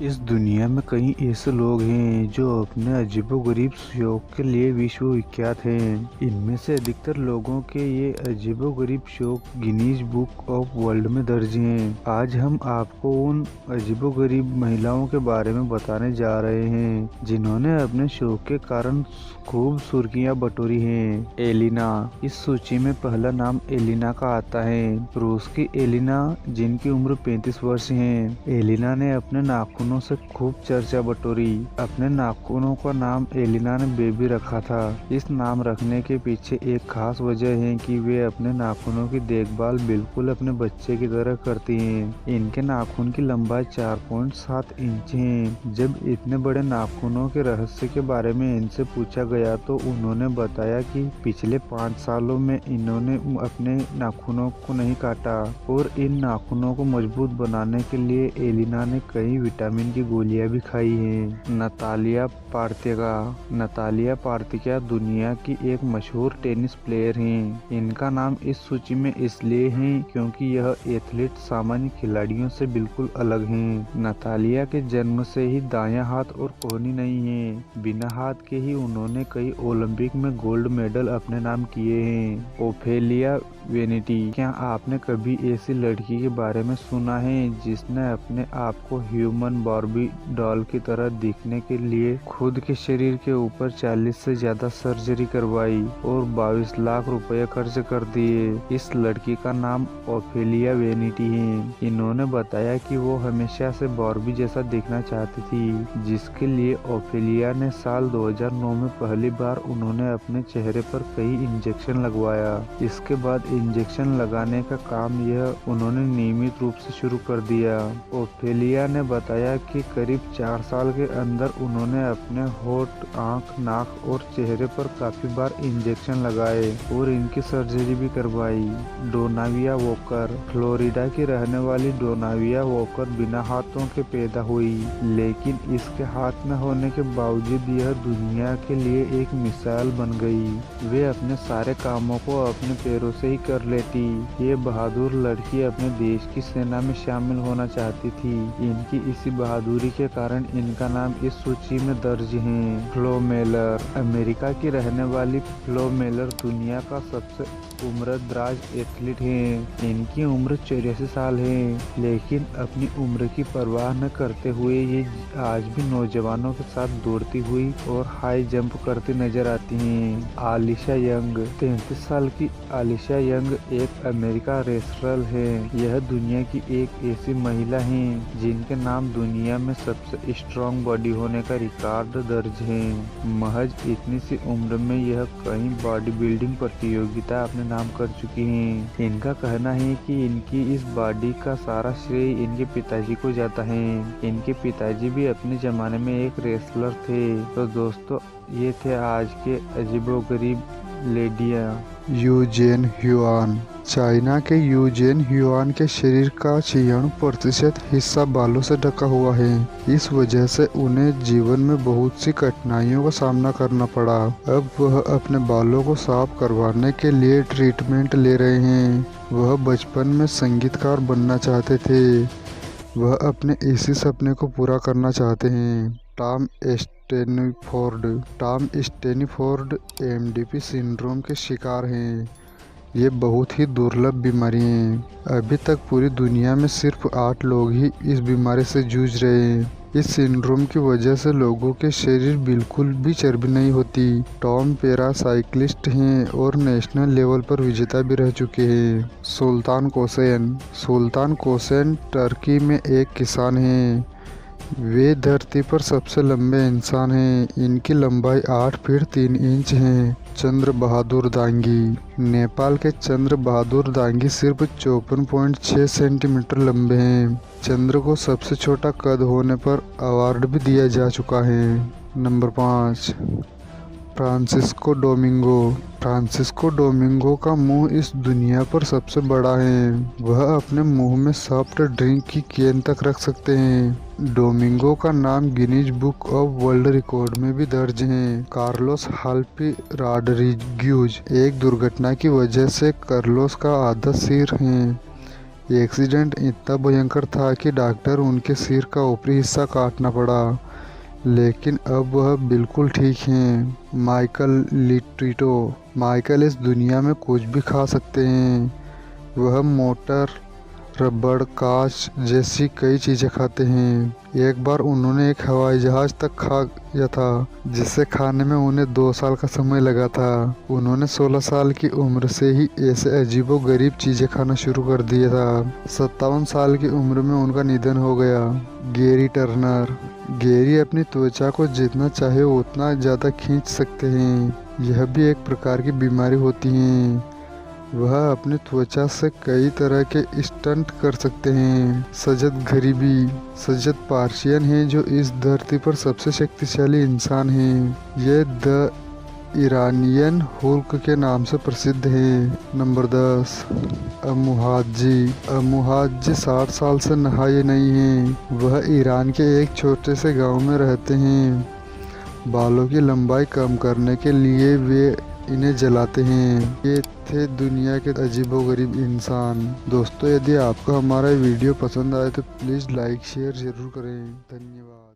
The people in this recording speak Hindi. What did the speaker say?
इस दुनिया में कई ऐसे लोग हैं जो अपने अजीबोगरीब शौक के लिए विश्वविख्यात हैं। इनमें से अधिकतर लोगों के ये अजीबोगरीब शौक गिनीज बुक ऑफ वर्ल्ड में दर्ज हैं। आज हम आपको उन अजीबोगरीब महिलाओं के बारे में बताने जा रहे हैं जिन्होंने अपने शौक के कारण खूब सुर्खियां बटोरी हैं। एलिना, इस सूची में पहला नाम एलिना का आता है। रूस की एलिना, जिनकी उम्र 35 वर्ष है। एलिना ने अपने नाखूनों से खूब चर्चा बटोरी। अपने नाखूनों का नाम एलिना ने बेबी रखा था। इस नाम रखने के पीछे एक खास वजह है कि वे अपने नाखूनों की देखभाल बिल्कुल अपने बच्चे की तरह करती हैं। इनके नाखून की लंबाई 4.7 इंच है। जब इतने बड़े नाखूनों के रहस्य के बारे में इनसे पूछा गया तो उन्होंने बताया कि पिछले 5 सालों में इन्होंने अपने नाखूनों को नहीं काटा और इन नाखूनों को मजबूत बनाने के लिए एलिना ने कई विटामिन की गोलियां भी खाई हैं। नतालिया पार्तिका दुनिया की एक मशहूर टेनिस प्लेयर हैं। इनका नाम इस सूची में इसलिए है क्योंकि यह एथलीट सामान्य खिलाड़ियों से बिल्कुल अलग हैं। नतालिया के जन्म से ही दायां हाथ और कोहनी नहीं है। बिना हाथ के ही उन्होंने कई ओलंपिक में गोल्ड मेडल अपने नाम किए हैं। ओफेलिया वेनिटी, क्या आपने कभी ऐसी लड़की के बारे में सुना है जिसने अपने आप को ह्यूमन बार्बी डॉल की तरह दिखने के लिए खुद के शरीर के ऊपर 40 से ज्यादा सर्जरी करवाई और 22 लाख रुपए खर्च कर दिए? इस लड़की का नाम ओफेलिया वेनिटी है। इन्होंने बताया कि वो हमेशा से बार्बी जैसा दिखना चाहती थी, जिसके लिए ओफेलिया ने साल 2009 में पहली बार उन्होंने अपने चेहरे पर कई इंजेक्शन लगवाया। इसके बाद इंजेक्शन लगाने का काम यह उन्होंने नियमित रूप से शुरू कर दिया। ओफेलिया ने बताया कि करीब 4 साल के अंदर उन्होंने अपने होठ, आंख, नाक और चेहरे पर काफी बार इंजेक्शन लगाए और इनकी सर्जरी भी करवाई। डोनाविया वॉकर, फ्लोरिडा की रहने वाली डोनाविया वॉकर बिना हाथों के पैदा हुई, लेकिन इसके हाथ न होने के बावजूद यह दुनिया के लिए एक मिसाल बन गई। वे अपने सारे कामों को अपने पैरों से ही कर लेती। ये बहादुर लड़की अपने देश की सेना में शामिल होना चाहती थी। इनकी इसी बहादुरी के कारण इनका नाम इस सूची में दर्ज है। फ्लो मेलर, अमेरिका की रहने वाली फ्लो मेलर दुनिया का सबसे उम्रदराज एथलीट हैं। इनकी उम्र 84 साल है, लेकिन अपनी उम्र की परवाह न करते हुए ये आज भी नौजवानों के साथ दौड़ती हुई और हाई जंप करती नजर आती हैं। आलिशा यंग, 33 साल की आलिशा यंग एक अमेरिका रेसलर है। यह दुनिया की एक ऐसी महिला है जिनके नाम दुनिया में सबसे स्ट्रॉन्ग बॉडी होने का रिकॉर्ड दर्ज है। महज इतनी सी उम्र में यह कई बॉडी बिल्डिंग प्रतियोगिता अपने नाम कर चुकी हैं। इनका कहना है कि इनकी इस बॉडी का सारा श्रेय इनके पिताजी को जाता है। इनके पिताजी भी अपने जमाने में एक रेसलर थे। तो दोस्तों, ये थे आज के अजीबोगरीब लेडियाँ। यूजेन ह्युआन, चाइना के यूजेन ह्युआन के शरीर का 96% हिस्सा बालों से ढका हुआ है। इस वजह से उन्हें जीवन में बहुत सी कठिनाइयों का सामना करना पड़ा। अब वह अपने बालों को साफ करवाने के लिए ट्रीटमेंट ले रहे हैं। वह बचपन में संगीतकार बनना चाहते थे। वह अपने इसी सपने को पूरा करना चाहते हैं। टॉम स्टेनीफोर्ड एमडीपी सिंड्रोम के शिकार हैं। ये बहुत ही दुर्लभ बीमारी है। अभी तक पूरी दुनिया में सिर्फ 8 लोग ही इस बीमारी से जूझ रहे हैं। इस सिंड्रोम की वजह से लोगों के शरीर बिल्कुल भी चर्बी नहीं होती। टॉम पैरा साइक्लिस्ट हैं और नेशनल लेवल पर विजेता भी रह चुके हैं। सुल्तान कोसेन टर्की में एक किसान हैं। वे धरती पर सबसे लंबे इंसान हैं। इनकी लंबाई 8 फीट 3 इंच है। चंद्र बहादुर दांगी, नेपाल के चंद्र बहादुर दांगी सिर्फ 54.6 सेंटीमीटर लंबे हैं। चंद्र को सबसे छोटा कद होने पर अवार्ड भी दिया जा चुका है। नंबर 5, फ्रांसिस्को डोमिंगो का मुंह इस दुनिया पर सबसे बड़ा है। वह अपने मुंह में सॉफ्ट ड्रिंक की केन तक रख सकते हैं। डोमिंगो का नाम Guinness book of world record में भी दर्ज है। कार्लोस हाल्पी रॉड्रिग्यूज, एक दुर्घटना की वजह से कार्लोस का आधा सिर है। एक्सीडेंट इतना भयंकर था कि डॉक्टर उनके सिर का ऊपरी हिस्सा काटना पड़ा, लेकिन अब वह बिल्कुल ठीक हैं। माइकल लिटिटो। माइकल इस दुनिया में कुछ भी खा सकते हैं। वह मोटर, रबड़, कांच जैसी कई चीजें खाते हैं। एक बार उन्होंने एक हवाई जहाज तक खाया था, जिसे खाने में उन्हें 2 साल का समय लगा था। उन्होंने 16 साल की उम्र से ही ऐसे अजीबो गरीब चीजें खाना शुरू कर दिया था। 57 साल की उम्र में उनका निधन हो गया। Gary Turner. गैरी अपनी त्वचा को जितना चाहे उतना ज्यादा खींच सकते हैं। यह भी एक प्रकार की बीमारी होती है। वह अपनी त्वचा से कई तरह के स्टंट कर सकते हैं। सजद गरीबी। सजद पार्शियन है जो इस धरती पर सबसे शक्तिशाली इंसान है। ये द ईरानियन हुल्क के नाम से प्रसिद्ध है। नंबर 10, अमुहाजी। अमुहाजी 60 साल से नहाए नहीं हैं। वह ईरान के एक छोटे से गांव में रहते हैं। बालों की लंबाई कम करने के लिए वे इन्हें जलाते हैं। ये थे दुनिया के अजीबोगरीब इंसान। दोस्तों, यदि आपको हमारा वीडियो पसंद आए तो प्लीज़ लाइक शेयर ज़रूर करें। धन्यवाद।